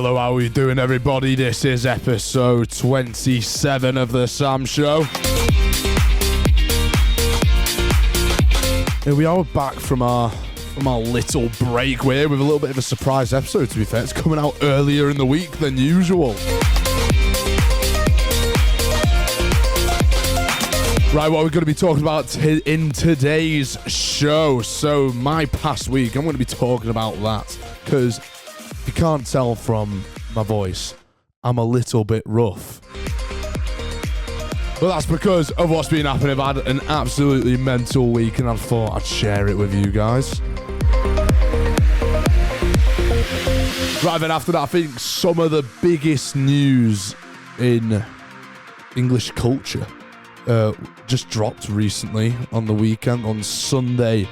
Hello, how are you doing, everybody? This is episode 27 of The Sam Show. Here we are back from our little break. We're here with a little bit of a surprise episode, to be fair. It's coming out earlier in the week than usual. Right, what we're going to be talking about in today's show. So, my past week, I'm going to be talking about that because if you can't tell from my voice, I'm a little bit rough. But that's because of what's been happening. I've had an absolutely mental week and I thought I'd share it with you guys. Right, then after that, I think some of the biggest news in English culture just dropped recently on the weekend, on Sunday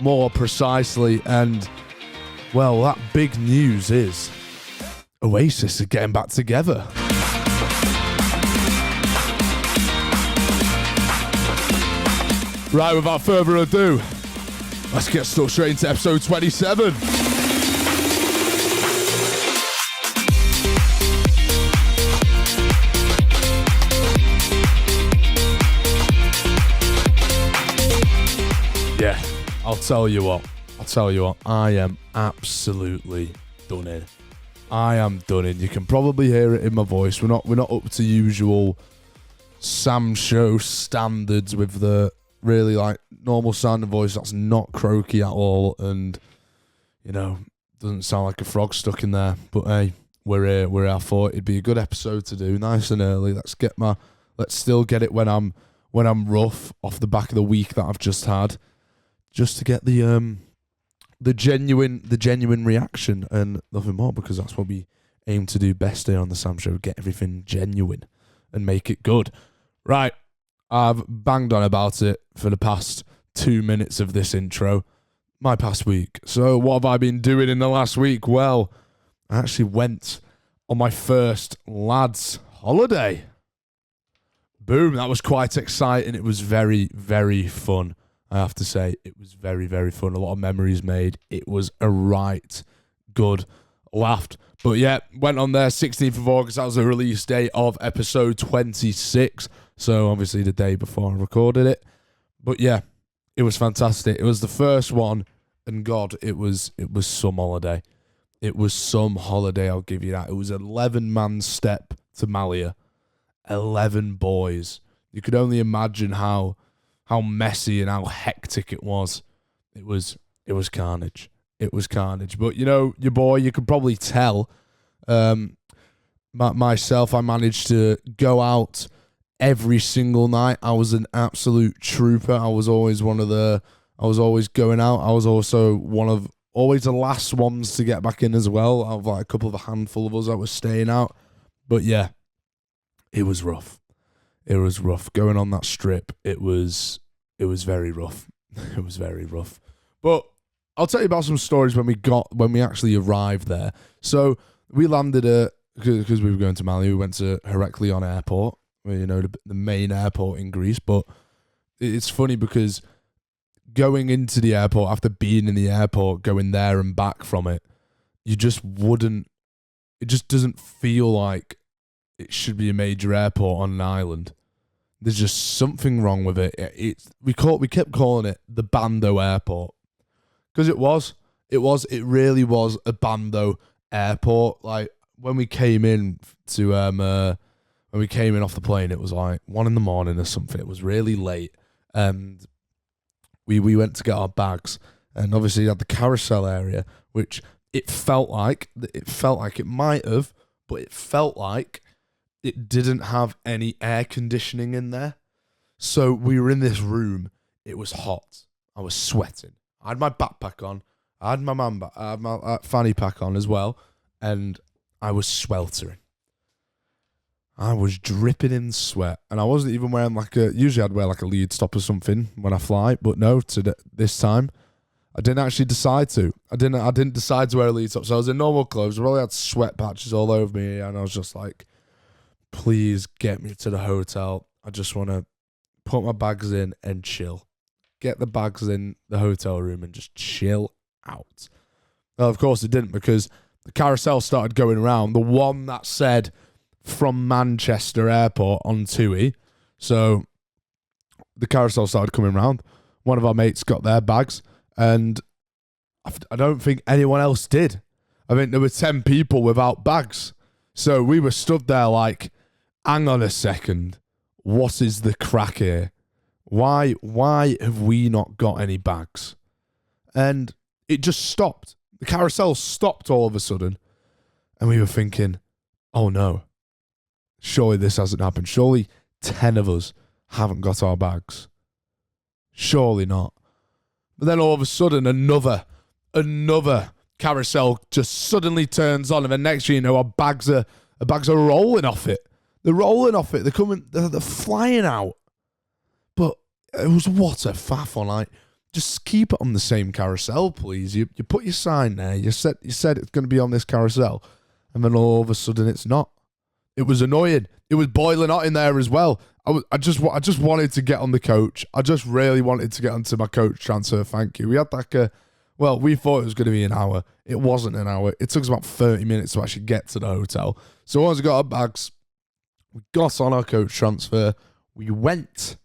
more precisely, and well, that big news is Oasis are getting back together. Right, without further ado, let's get stuck straight into episode 27. Yeah, I'll tell you what, I am absolutely done in. I am done in. You can probably hear it in my voice. We're not up to usual Sam Show standards with the really like normal sounding voice that's not croaky at all, and you know, doesn't sound like a frog stuck in there. But hey, we're here. I thought it'd be a good episode to do, nice and early. Let's still get it when I'm rough off the back of the week that I've just had, just to get the genuine reaction and nothing more, because that's what we aim to do best here on the Sam Show, get everything genuine and make it good. Right, I've banged on about it for the past 2 minutes of this intro. My past week. So what have I been doing in the last week? Well, I actually went on my first lads holiday. Boom, that was quite exciting. It was very, very fun. I have to say, it was very, very fun. A lot of memories made. It was a right good laugh. But yeah, went on there 16th of August. That was the release day of episode 26. So obviously the day before I recorded it. But yeah, it was fantastic. It was the first one. And God, it was some holiday. It was some holiday, I'll give you that. It was an 11-man step to Malia. 11 boys. You could only imagine how messy and how hectic it was. It was carnage. It was carnage. But you know, your boy, you could probably tell. Myself, I managed to go out every single night. I was an absolute trooper. I was always going out. I was also always the last ones to get back in as well. Out of like a handful of us that was staying out. But yeah, it was rough. It was rough. Going on that strip, it was very rough. It was very rough. But I'll tell you about some stories when we actually arrived there. So we landed because we were going to Mali, we went to Heraklion Airport, you know, the main airport in Greece. But it's funny because going into the airport, after being in the airport, going there and back from it, it just doesn't feel like it should be a major airport on an island. There's just something wrong with it. We kept calling it the Bando Airport because it really was a Bando Airport. Like when we came in off the plane, it was like 1 a.m. or something. It was really late, and we went to get our bags, and obviously you had the carousel area, which it felt like it might have, but it felt like it didn't have any air conditioning in there. So we were in this room. It was hot. I was sweating. I had my backpack on. I had my fanny pack on as well. And I was sweltering. I was dripping in sweat. And I wasn't even wearing usually I'd wear like a lead stop or something when I fly. But no, this time, I didn't actually decide to. I didn't decide to wear a lead stop. So I was in normal clothes. I really had sweat patches all over me. And I was just like, please get me to the hotel. I just want to put my bags in and chill. Get the bags in the hotel room and just chill out. Well, of course it didn't, because the carousel started going around. The one that said from Manchester Airport on TUI. So the carousel started coming around. One of our mates got their bags, and I don't think anyone else did. I think there were 10 people without bags. So we were stood there like, hang on a second. What is the crack here? Why have we not got any bags? And it just stopped. The carousel stopped all of a sudden. And we were thinking, oh no, surely this hasn't happened. Surely 10 of us haven't got our bags. Surely not. But then all of a sudden, another carousel just suddenly turns on, and then next thing you know, our bags are rolling off it. They're rolling off it. They're flying out. But it was what a faff on. Like, just keep it on the same carousel, please. You put your sign there. You said it's going to be on this carousel, and then all of a sudden it's not. It was annoying. It was boiling hot in there as well. I just wanted to get on the coach. I just really wanted to get onto my coach transfer. Thank you. We had like we thought it was going to be an hour. It wasn't an hour. It took us about 30 minutes to actually get to the hotel. So once we got our bags, we got on our coach transfer. We went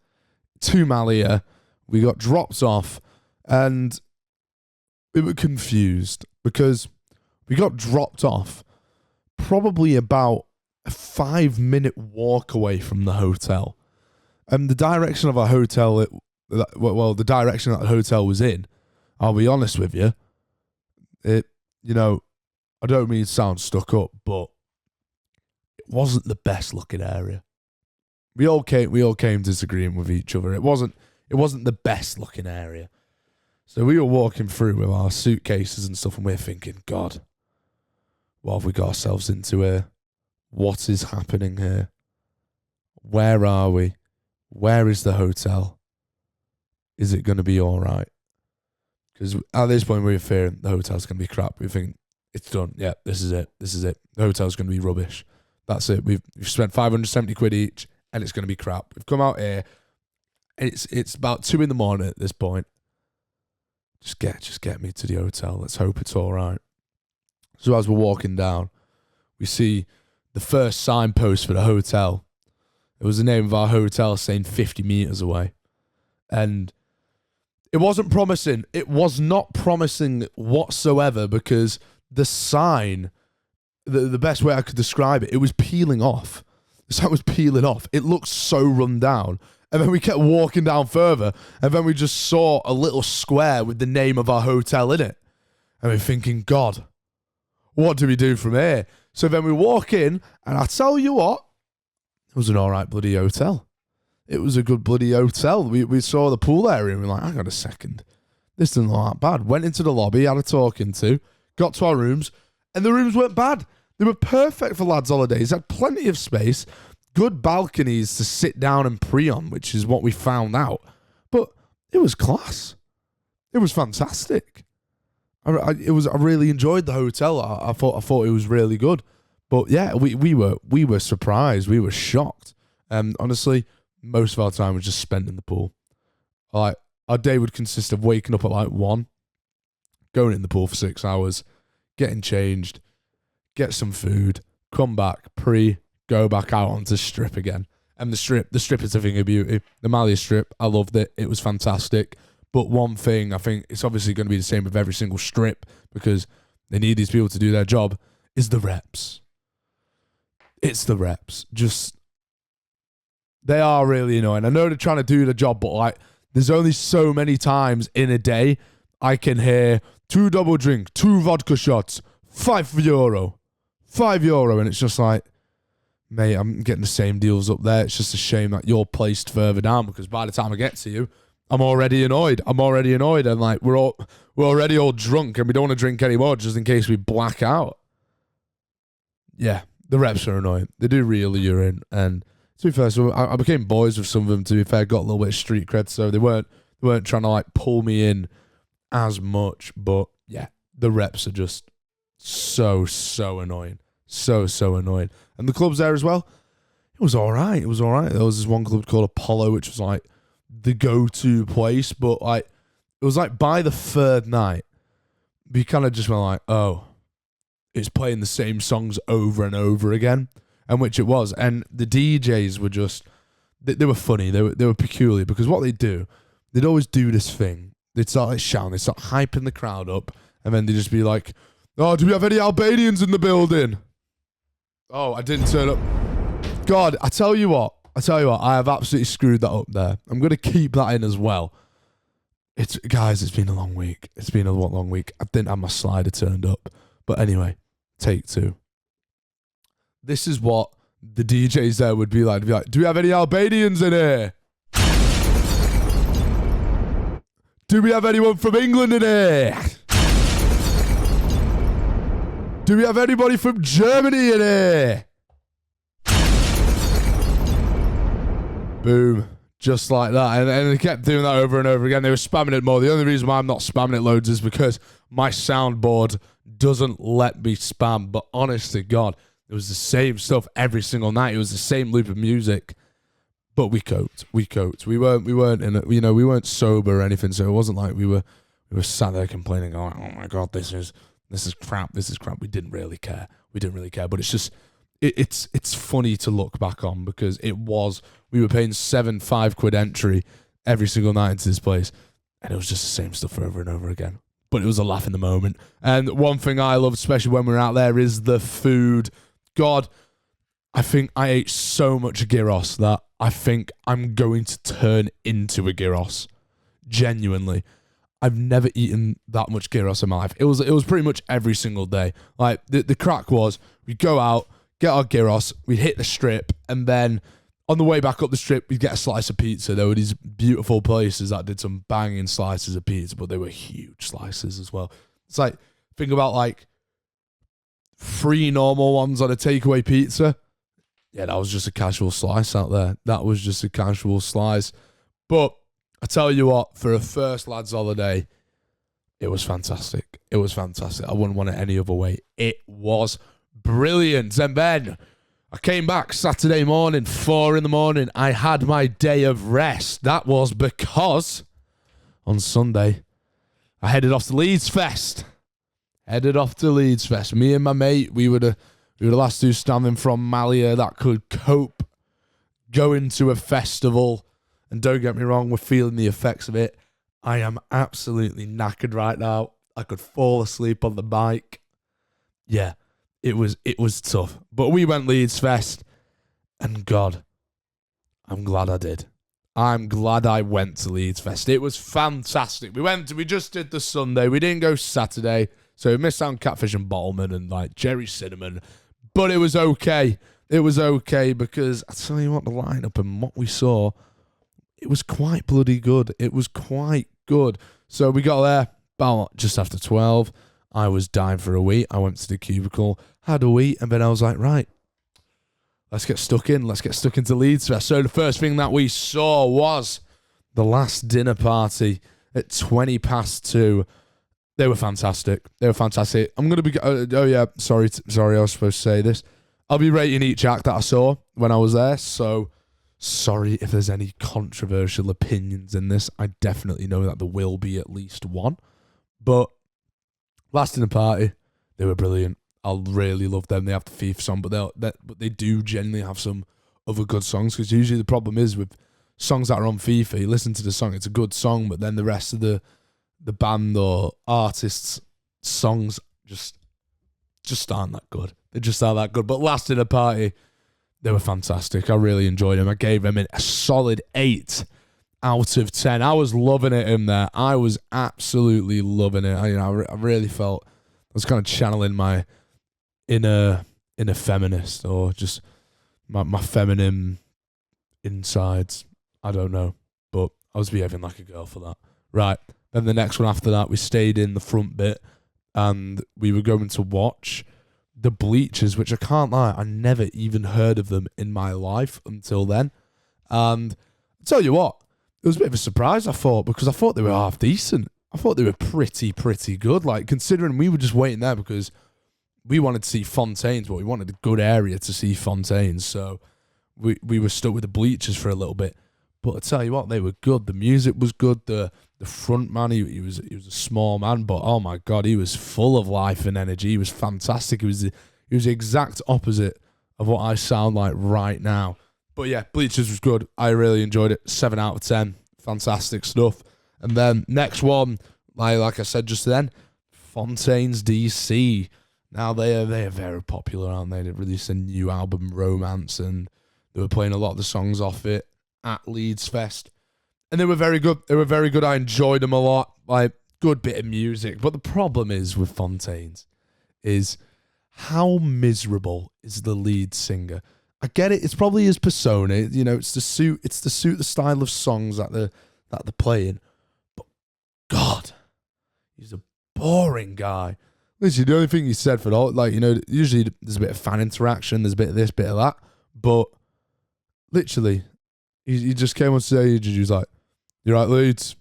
to Malia. We got dropped off, and we were confused because we got dropped off probably about a 5-minute walk away from the hotel. And the direction of our hotel, the direction that the hotel was in, I'll be honest with you, I don't mean to sound stuck up, but it wasn't the best looking area. We all came disagreeing with each other. It wasn't the best looking area. So we were walking through with our suitcases and stuff, and we're thinking, God, what have we got ourselves into here? What is happening here? Where are we? Where is the hotel? Is it going to be all right? Because at this point, we were fearing the hotel's going to be crap. We think, it's done. Yeah, this is it. The hotel's going to be rubbish. That's it. We've spent 570 quid each, and it's going to be crap. We've come out here, and it's about 2 a.m. at this point. Just get me to the hotel. Let's hope it's all right. So as we're walking down, we see the first signpost for the hotel. It was the name of our hotel saying 50 meters away. And it wasn't promising. It was not promising whatsoever, because the sign, the best way I could describe it, it was peeling off. The sign was peeling off. It looked so run down. And then we kept walking down further, and then we just saw a little square with the name of our hotel in it. And we're thinking, God, what do we do from here? So then we walk in, and I tell you what, it was an all right bloody hotel. It was a good bloody hotel. We saw the pool area, and we're like, hang on a second. This doesn't look that bad. Went into the lobby, had a talking to, got to our rooms, and the rooms weren't bad. They were perfect for lads' holidays. Had plenty of space, good balconies to sit down and pre on, which is what we found out. But it was class. It was fantastic. I really enjoyed the hotel. I thought it was really good. But yeah, we were surprised. We were shocked. Honestly, most of our time was just spent in the pool. Like, our day would consist of waking up at like 1, going in the pool for 6 hours, getting changed, get some food, come back, go back out onto strip again. And the strip is a thing of beauty. The Malia strip, I loved it. It was fantastic. But one thing, I think it's obviously going to be the same with every single strip, because they need these people to do their job, is the reps. It's the reps. Just, they are really annoying. I know they're trying to do the job, but like, there's only so many times in a day I can hear 2 double drink, 2 vodka shots, €5. €5. And it's just like, mate, I'm getting the same deals up there. It's just a shame that you're placed further down, because by the time I get to you, I'm already annoyed. And like, we're already all drunk, and we don't want to drink anymore just in case we black out. Yeah, the reps are annoying. They do reel you in. And to be fair, so I became boys with some of them, to be fair, got a little bit of street cred, so they weren't trying to like pull me in as much. But yeah, the reps are just so annoying. So annoying. And the clubs there as well, it was all right. There was this one club called Apollo, which was like the go-to place, but like, it was like by the third night, we kind of just went like, oh, it's playing the same songs over and over again, and which it was. And the DJs were just, they were funny. They were peculiar, because what they'd always do this thing. They'd start like shouting, they'd start hyping the crowd up, and then they'd just be like, "Oh, do we have any Albanians in the building?" Oh, I didn't turn up. God, I tell you what, I have absolutely screwed that up there. I'm going to keep that in as well. Guys, it's been a long week. It's been a long week. I didn't have my slider turned up. But anyway, take 2. This is what the DJs there would be like. They'd be like, "Do we have any Albanians in here? Do we have anyone from England in here? Do we have anybody from Germany in here?" Boom. Just like that. And they kept doing that over and over again. They were spamming it more. The only reason why I'm not spamming it loads is because my soundboard doesn't let me spam. But honest to God, it was the same stuff every single night. It was the same loop of music. But we coped. We weren't in it. You know, we weren't sober or anything. So it wasn't like we were sat there complaining, "Oh my God, this is crap. This is crap." We didn't really care. But it's just, it's funny to look back on, because we were paying £5 entry every single night into this place, and it was just the same stuff over and over again. But it was a laugh in the moment. And one thing I love, especially when we're out there, is the food. God, I think I ate so much gyros that I think I'm going to turn into a gyros. Genuinely. I've never eaten that much gyros in my life. It was pretty much every single day. Like, the crack was, we'd go out, get our gyros, we'd hit the strip, and then on the way back up the strip, we'd get a slice of pizza. There were these beautiful places that did some banging slices of pizza, but they were huge slices as well. It's like, think about like 3 normal ones on a takeaway pizza. Yeah, that was just a casual slice out there. That was just a casual slice. But I tell you what, for a first lads holiday, it was fantastic. It was fantastic. I wouldn't want it any other way. It was brilliant. And then I came back Saturday morning, 4 a.m. I had my day of rest. That was because on Sunday, I headed off to Leeds Fest. Me and my mate, we were the last 2 standing from Malia that could cope going to a festival. And don't get me wrong, we're feeling the effects of it. I am absolutely knackered right now. I could fall asleep on the bike. Yeah, it was tough. But we went Leeds Fest, and God, I'm glad I did. I'm glad I went to Leeds Fest. It was fantastic. We just did the Sunday. We didn't go Saturday, so we missed out on Catfish and Bottleman and like Jerry Cinnamon. But it was okay. It was okay, because I tell you what, the lineup and what we saw, it was quite bloody good. It was quite good. So we got there about just after 12. I was dying for a wee. I went to the cubicle, had a wee, and then I was like, right, let's get stuck in. Let's get stuck into Leeds Fest. So the first thing that we saw was the last dinner party at 2:20. They were fantastic. I'm going to be... sorry, I was supposed to say this. I'll be rating each act that I saw when I was there, so sorry if there's any controversial opinions in this. I definitely know that there will be at least one. But last dinner party, they were brilliant. I really love them. They have the FIFA song, but they do genuinely have some other good songs, because usually the problem is with songs that are on FIFA, you listen to the song, it's a good song, but then the rest of the band or artists' songs just aren't that good. They just aren't that good. But last dinner party, they were fantastic. I really enjoyed them. I gave them a solid 8 out of 10. I was loving it in there. I was absolutely loving it. I really felt I was kind of channeling my inner feminist, or just my feminine insides. I don't know. But I was behaving like a girl for that. Right. Then the next one after that, we stayed in the front bit, and we were going to watch the Bleachers, which I can't lie, I never even heard of them in my life until then. And I'll tell you what, it was a bit of a surprise, I thought, because I thought they were half decent. I thought they were pretty good. Like, considering we were just waiting there because we wanted to see Fontaines, but we wanted a good area to see Fontaines. So we were stuck with the Bleachers for a little bit. But I tell you what, they were good. The music was good. The The front man, he was a small man, but oh my God, he was full of life and energy. He was fantastic. He was the exact opposite of what I sound like right now. But yeah, Bleachers was good. I really enjoyed it. 7 out of 10. Fantastic stuff. And then next one, like I said just then, Fontaines DC. Now they are very popular, aren't they? They've released a new album, Romance, and they were playing a lot of the songs off it at Leeds Fest. And they were very good. I enjoyed them a lot. Like, good bit of music. But the problem is with Fontaines is how miserable is the lead singer. I get it. It's probably his persona. You know, it's to suit the style of songs that they're playing. But God, he's a boring guy. Listen, the only thing he said for all, like, you know, usually there's a bit of fan interaction, there's a bit of this, bit of that, but literally, he just came on stage and he was like, "You're right, Leeds,"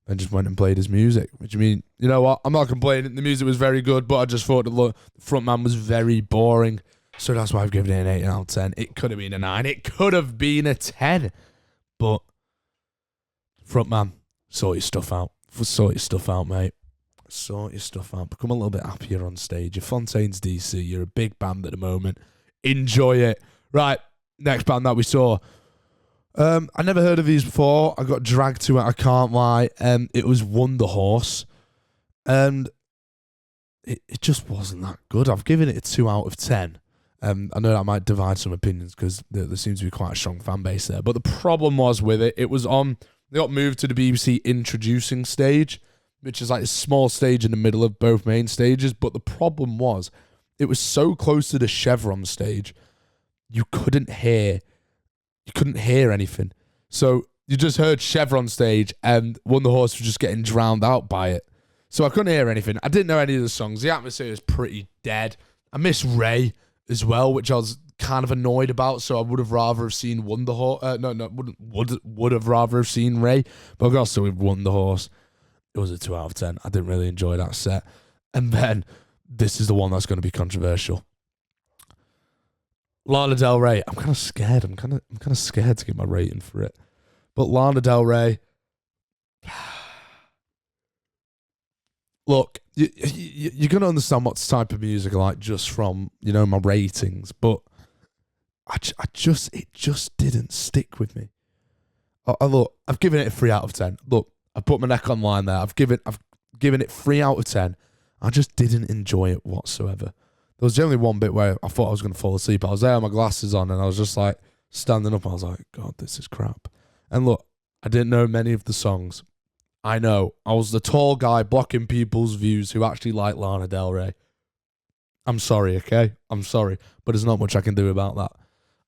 and just went and played his music. Which, I mean, you know what? I'm not complaining. The music was very good, but I just thought the front man was very boring. So that's why I've given it an 8 out of 10. It could have been a 9. It could have been a 10. But front man, sort your stuff out. Sort your stuff out, mate. Sort your stuff out. Become a little bit happier on stage. You're Fontaines DC. You're a big band at the moment. Enjoy it. Right, next band that we saw. I never heard of these before. I got dragged to it, I can't lie. It was Wonder Horse. And it just wasn't that good. I've given it a 2 out of 10. I know that might divide some opinions because there seems to be quite a strong fan base there. But the problem was with it, it was on, they got moved to the BBC introducing stage, which is like a small stage in the middle of both main stages. But the problem was, it was so close to the Chevron stage, you couldn't hear anything. So you just heard Chevron stage and Wonder Horse was just getting drowned out by it. So I couldn't hear anything. I didn't know any of the songs. The atmosphere is pretty dead. I miss Ray as well, which I was kind of annoyed about. So I would have rather have seen Wonder Horse. Would have rather have seen Ray. But I got also with Wonder Horse. It was a 2 out of 10. I didn't really enjoy that set. And then this is the one that's going to be controversial. Lana Del Rey. I'm kind of scared. I'm kind of scared to get my rating for it. But Lana Del Rey. Look, you're going to understand what type of music I like just from, you know, my ratings. But it just didn't stick with me. Look, I've given it a 3 out of 10. Look, I put my neck on line there. I've given it 3 out of 10. I just didn't enjoy it whatsoever. There was only one bit where I thought I was going to fall asleep. I was there with my glasses on and I was just like standing up. I was like, God, this is crap. And look, I didn't know many of the songs. I know. I was the tall guy blocking people's views who actually like Lana Del Rey. I'm sorry, okay? I'm sorry. But there's not much I can do about that.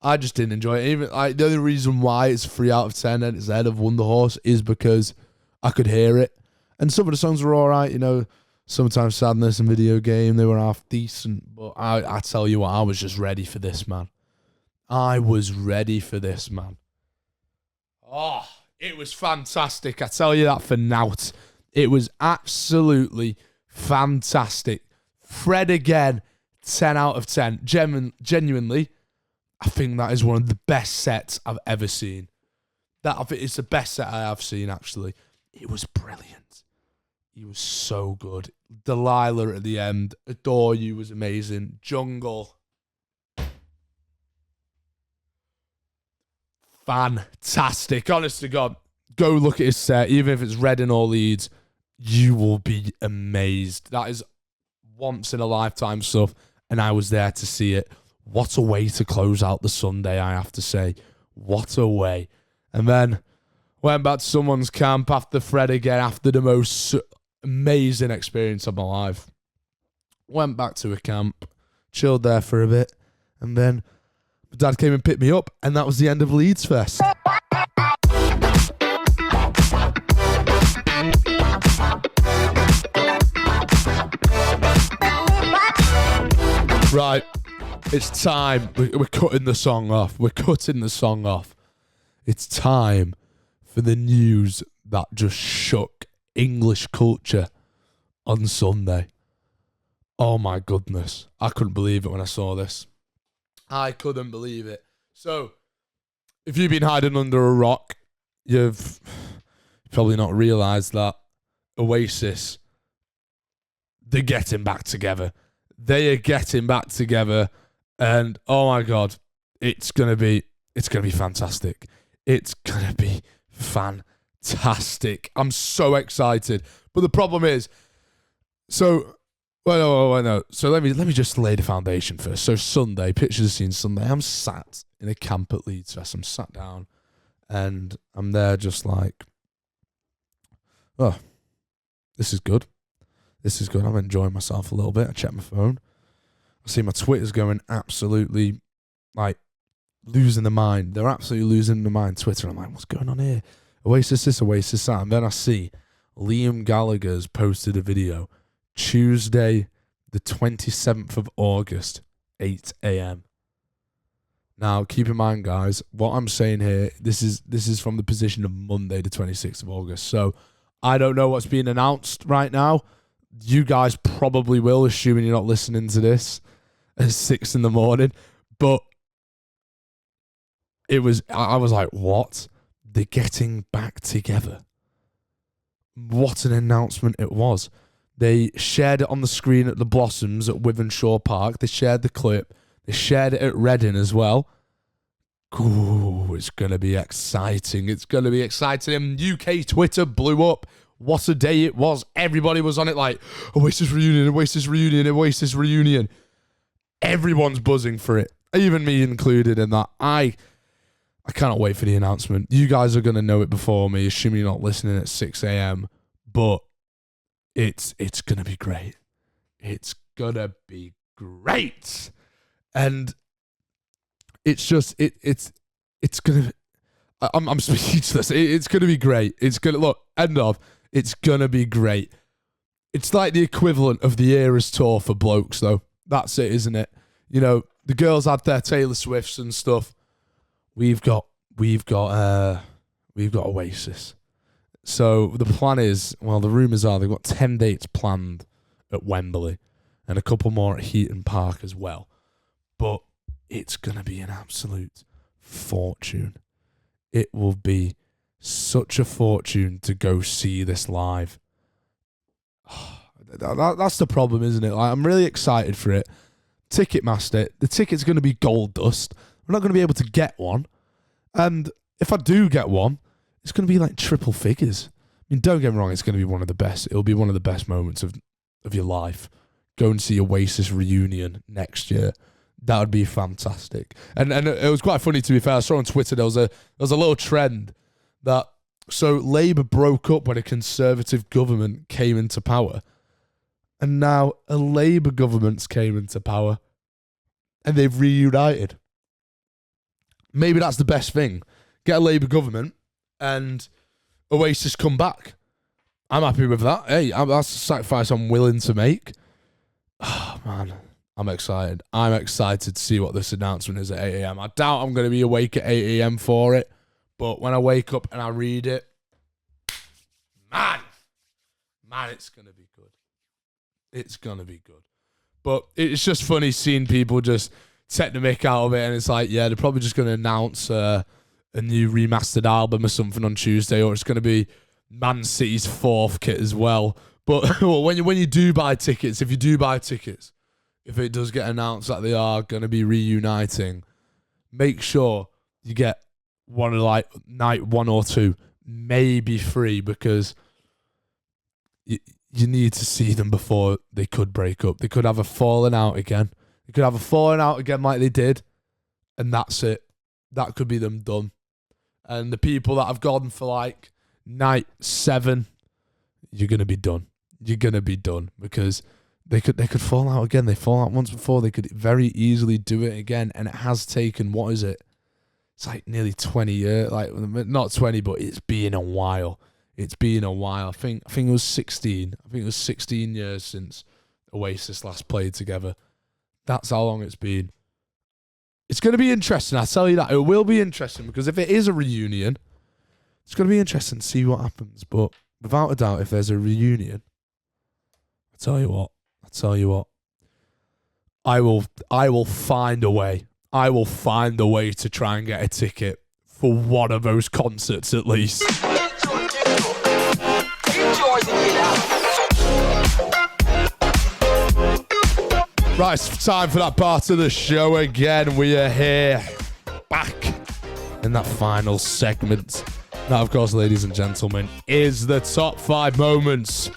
I just didn't enjoy it. Even the only reason why it's 3 out of 10 and it's ahead of Wonder Horse is because I could hear it. And some of the songs were all right, you know. Sometimes Sadness and Video Game, they were half decent. But I tell you what, I was just ready for this, man. I was ready for this, man. Oh, it was fantastic. I tell you that for nout. It was absolutely fantastic. Fred again, 10 out of 10. Genuinely, I think that is one of the best sets I've ever seen. I think it's the best set I have seen, actually. It was brilliant. He was so good. Delilah at the end. Adore You was amazing. Jungle. Fantastic. Honest to God. Go look at his set. Even if it's Reading or Leeds, you will be amazed. That is once in a lifetime stuff. And I was there to see it. What a way to close out the Sunday, I have to say. What a way. And then went back to someone's camp after Fred again, after the most amazing experience of my life. Went back to a camp, chilled there for a bit, and then my dad came and picked me up, and that was the end of Leeds Fest. Right, it's time. We're cutting the song off. It's time for the news that just shook English culture on Sunday. Oh my goodness. I couldn't believe it when I saw this. I couldn't believe it. So, if you've been hiding under a rock, you've probably not realised that Oasis, they're getting back together. They are getting back together, and oh my God, it's gonna be fantastic. It's gonna be fantastic. I'm so excited. But the problem is, so no. So let me just lay the foundation first. So Sunday, pictures of scene Sunday. I'm sat in a camp at Leeds Fest. I'm sat down, and I'm there just like, oh, this is good. This is good. I'm enjoying myself a little bit. I check my phone. I see my Twitter's going absolutely, like, losing the mind. They're absolutely losing the mind. Twitter. I'm like, what's going on here? Oasis this, Oasis that. And then I see Liam Gallagher's posted a video. Tuesday, the 27th of August, 8 a.m. Now, keep in mind, guys, what I'm saying here, this is from the position of Monday, the 26th of August. So I don't know what's being announced right now. You guys probably will, assuming you're not listening to this at 6 in the morning. But I was like, what? They're getting back together. What an announcement it was. They shared it on the screen at the Blossoms at Withenshaw Park. They shared the clip. They shared it at Reading as well. Ooh, it's going to be exciting. It's going to be exciting. UK Twitter blew up. What a day it was. Everybody was on it like, Oasis reunion, Oasis reunion, Oasis reunion. Everyone's buzzing for it. Even me included in that. I cannot wait for the announcement. You guys are going to know it before me, assuming you're not listening at 6 a.m. But it's going to be great. It's going to be great. And it's just, it's going to, I'm speechless. It's going to be great. It's going to, look, end of. It's going to be great. It's like the equivalent of the Eras tour for blokes, though. That's it, isn't it? You know, the girls had their Taylor Swifts and stuff. We've got Oasis. So the plan is, well, the rumours are they've got 10 dates planned at Wembley and a couple more at Heaton Park as well. But it's going to be an absolute fortune. It will be such a fortune to go see this live. That's the problem, isn't it? Like, I'm really excited for it. Ticketmaster, the ticket's going to be gold dust. We're not going to be able to get one. And if I do get one, it's going to be like triple figures. I mean, don't get me wrong, it's going to be one of the best. It'll be one of the best moments of your life. Go and see Oasis reunion next year. That would be fantastic. And it was quite funny, to be fair. I saw on Twitter there was a little trend that, so Labour broke up when a Conservative government came into power. And now a Labour government's came into power and they've reunited. Maybe that's the best thing. Get a Labour government and Oasis come back. I'm happy with that. Hey, that's a sacrifice I'm willing to make. Oh, man. I'm excited. I'm excited to see what this announcement is at 8 a.m. I doubt I'm going to be awake at 8 a.m. for it. But when I wake up and I read it, man, it's going to be good. It's going to be good. But it's just funny seeing people just take the mick out of it. And it's like, yeah, they're probably just going to announce a new remastered album or something on Tuesday. Or it's going to be Man City's 4th kit as well. But when you do buy tickets, if it does get announced that they are going to be reuniting, make sure you get one of like night 1 or 2, maybe 3, because you need to see them before they could break up. They could have a falling out again. Like they did, and that's it. That could be them done. And the people that have gone for like night 7, you're going to be done. You're going to be done because they could fall out again. They fall out once before. They could very easily do it again. And it has taken, what is it? It's like nearly 20 years. Like, not 20, but it's been a while. I think it was 16. I think it was 16 years since Oasis last played together. That's how long it's been. It's going to be interesting. I tell you that. It will be interesting because if it is a reunion, it's going to be interesting to see what happens. But without a doubt, if there's a reunion, I tell you what, I will find a way. I will find a way to try and get a ticket for one of those concerts at least. Right, it's time for that part of the show again. We are here, back in that final segment. Now, of course, ladies and gentlemen, is the top 5 moments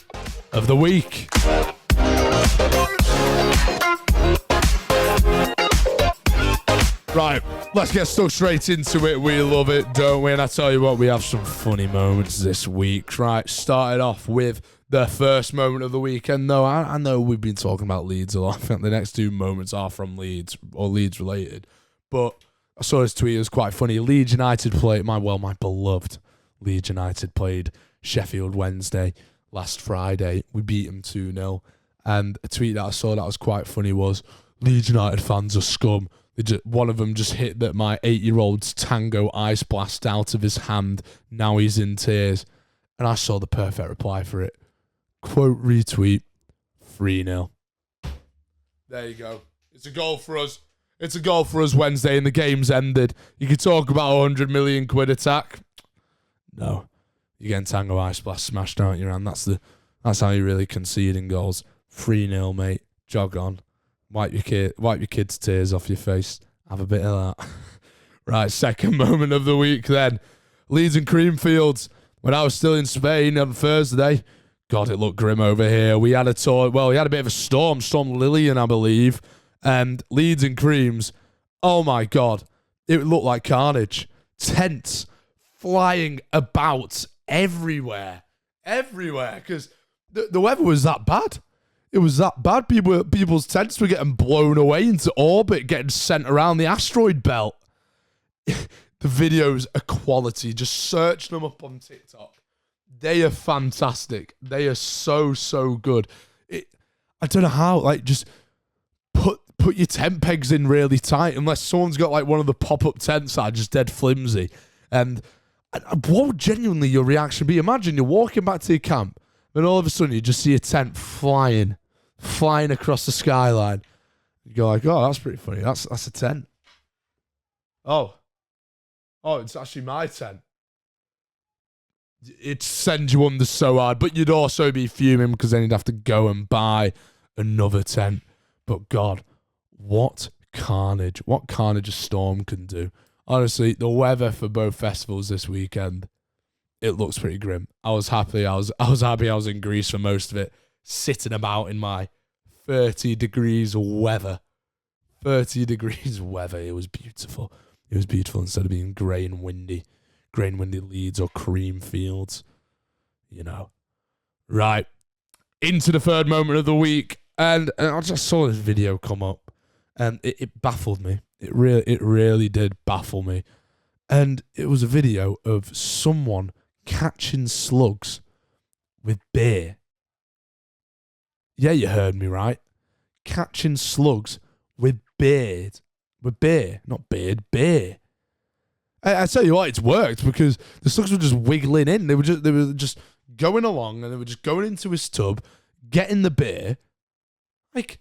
of the week. Right, let's get stuck straight into it. We love it, don't we? And I tell you what, we have some funny moments this week. Right, started off with the first moment of the week. And no, I know we've been talking about Leeds a lot. I think the next 2 moments are from Leeds or Leeds related. But I saw this tweet, it was quite funny. Leeds United played, my beloved Leeds United played Sheffield Wednesday last Friday. We beat them 2-0. And a tweet that I saw that was quite funny was, Leeds United fans are scum. One of them just hit that my 8-year-old's Tango ice blast out of his hand. Now he's in tears. And I saw the perfect reply for it. Quote retweet, 3-0. There you go. It's a goal for us. It's a goal for us Wednesday and the game's ended. You could talk about a 100 million quid attack. No. You're getting Tango ice blast smashed out your hand. That's how you really concede in goals. 3-0, mate. Jog on. Wipe your kids' tears off your face. Have a bit of that. Right, second moment of the week then. Leeds and Creamfields. When I was still in Spain on Thursday, God, it looked grim over here. We had a bit of a storm. Storm Lillian, I believe. And Leeds and Creams. Oh my God. It looked like carnage. Tents flying about everywhere. Everywhere. Because the weather was that bad. It was that bad. People's tents were getting blown away into orbit, getting sent around the asteroid belt. The videos are quality. Just search them up on TikTok. They are fantastic. They are so, so good. I don't know how. Like, just put your tent pegs in really tight, unless someone's got like one of the pop-up tents that are just dead flimsy. And what would genuinely your reaction be? Imagine you're walking back to your camp, and all of a sudden you just see a tent flying across the skyline. You go like, oh, that's pretty funny. That's a tent. Oh, it's actually my tent. It sends you under so hard, but you'd also be fuming because then you'd have to go and buy another tent. But God, what carnage a storm can do. Honestly, the weather for both festivals this weekend, it looks pretty grim. I was happy I was in Greece for most of it, sitting about in my 30 degrees weather. 30 degrees weather. It was beautiful. It was beautiful instead of being grey and windy Leeds or Creamfields. You know. Right. Into the third moment of the week. And I just saw this video come up. And it baffled me. It really did baffle me. And it was a video of someone catching slugs with beer. Yeah, you heard me right. Catching slugs with beer. With beer. Not beard, beer. I tell you what, it's worked because the slugs were just wiggling in. They were just going along and they were just going into his tub, getting the beer. Like,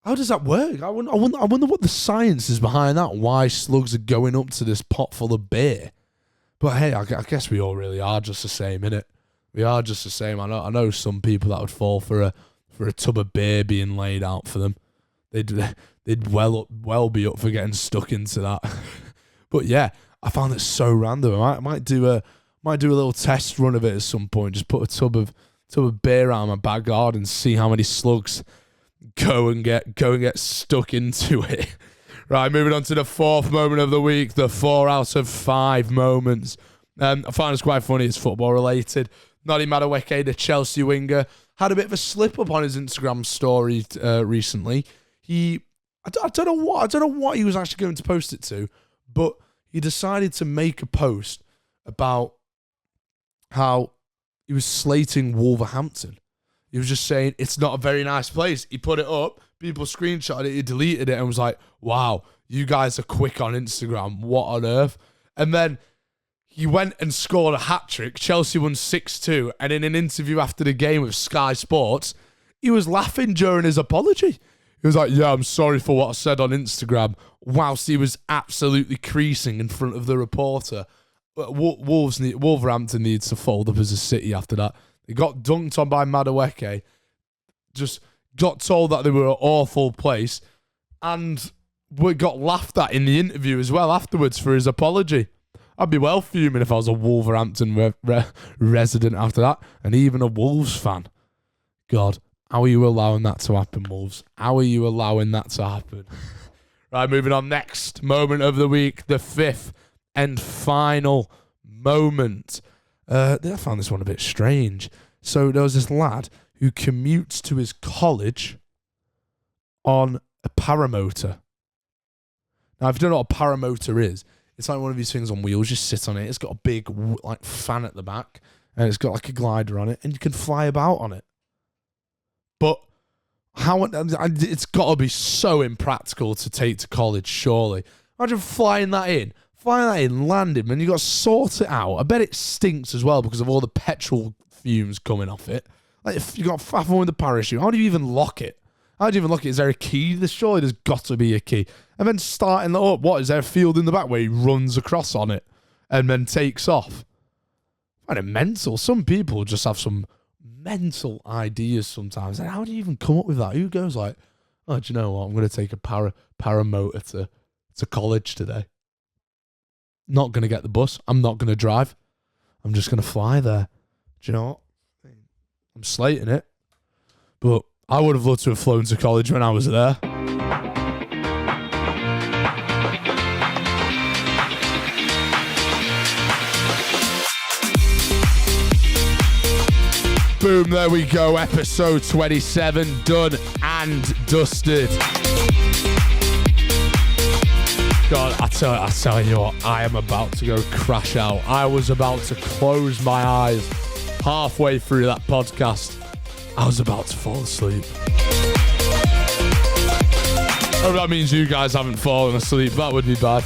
how does that work? I wonder what the science is behind that. Why slugs are going up to this pot full of beer. But hey, I guess we all really are just the same, innit? We are just the same. I know some people that would fall for a tub of beer being laid out for them. They'd well be up for getting stuck into that. But yeah, I found it so random. I might do a little test run of it at some point. Just put a tub of beer out in my back garden and see how many slugs go and get stuck into it. Right, moving on to the fourth moment of the week, the 4 out of 5 moments. I find it's quite funny. It's football related. Noddy Madueke, the Chelsea winger, had a bit of a slip up on his Instagram story recently. I don't know what he was actually going to post it to, but he decided to make a post about how he was slating Wolverhampton. He was just saying, it's not a very nice place. He put it up, people screenshotted it, he deleted it and was like, wow, you guys are quick on Instagram. What on earth? And then he went and scored a hat-trick. Chelsea won 6-2. And in an interview after the game with Sky Sports, he was laughing during his apology. He was like, yeah, I'm sorry for what I said on Instagram, whilst he was absolutely creasing in front of the reporter. Wolverhampton needs to fold up as a city after that. They got dunked on by Madueke. Just got told that they were an awful place, and we got laughed at in the interview as well afterwards for his apology. I'd be well fuming if I was a Wolverhampton resident after that, and even a Wolves fan. God, how are you allowing that to happen, Wolves? How are you allowing that to happen? Right, moving on. Next moment of the week, the fifth and final moment. I found this one a bit strange. So there was this lad who commutes to his college on a paramotor. Now, if you don't know what a paramotor is, it's like one of these things on wheels. You sit on it. It's got a big like fan at the back, and it's got like a glider on it, and you can fly about on it. But it's got to be so impractical to take to college, surely. Imagine flying that in, landing, and you got to sort it out. I bet it stinks as well because of all the petrol fumes coming off it. Like, if you got faffing with the parachute, how do you even lock it? How do you even lock it? Is there a key? Surely there's got to be a key. And then starting that up, what, is there a field in the back where he runs across on it and then takes off? I find it mental. Some people just have some mental ideas sometimes. And how do you even come up with that? Who goes like, oh, do you know what? I'm going to take a paramotor to college today. Not going to get the bus. I'm not going to drive. I'm just going to fly there. Do you know what? I'm slating it. But I would have loved to have flown to college when I was there. Boom, there we go. Episode 27 done and dusted. God, I tell you what, I am about to go crash out. I was about to close my eyes halfway through that podcast. I was about to fall asleep. Oh, that means you guys haven't fallen asleep. That would be bad.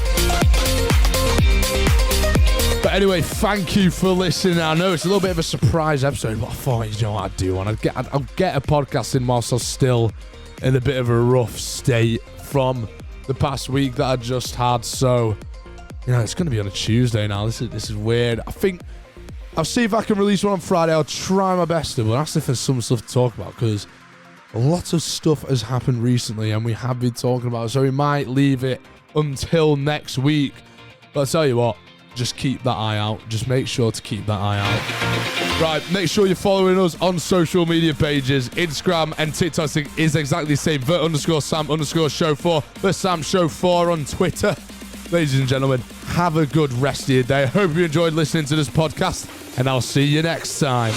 But anyway, thank you for listening. I know it's a little bit of a surprise episode, but I thought, you know what I'd do? I'll get a podcast in whilst I'm still in a bit of a rough state from the past week that I just had. So, you know, it's going to be on a Tuesday now. This is weird. I think I'll see if I can release one on Friday. I'll try my best to, but ask if there's some stuff to talk about, because a lot of stuff has happened recently and we have been talking about it, so we might leave it until next week. But I'll tell you what, just keep that eye out. Just make sure to keep that eye out. Right, make sure you're following us on social media pages. Instagram and TikTok is exactly the same. _Sam_show4. The Sam Show 4 on Twitter. Ladies and gentlemen, have a good rest of your day. I hope you enjoyed listening to this podcast, and I'll see you next time.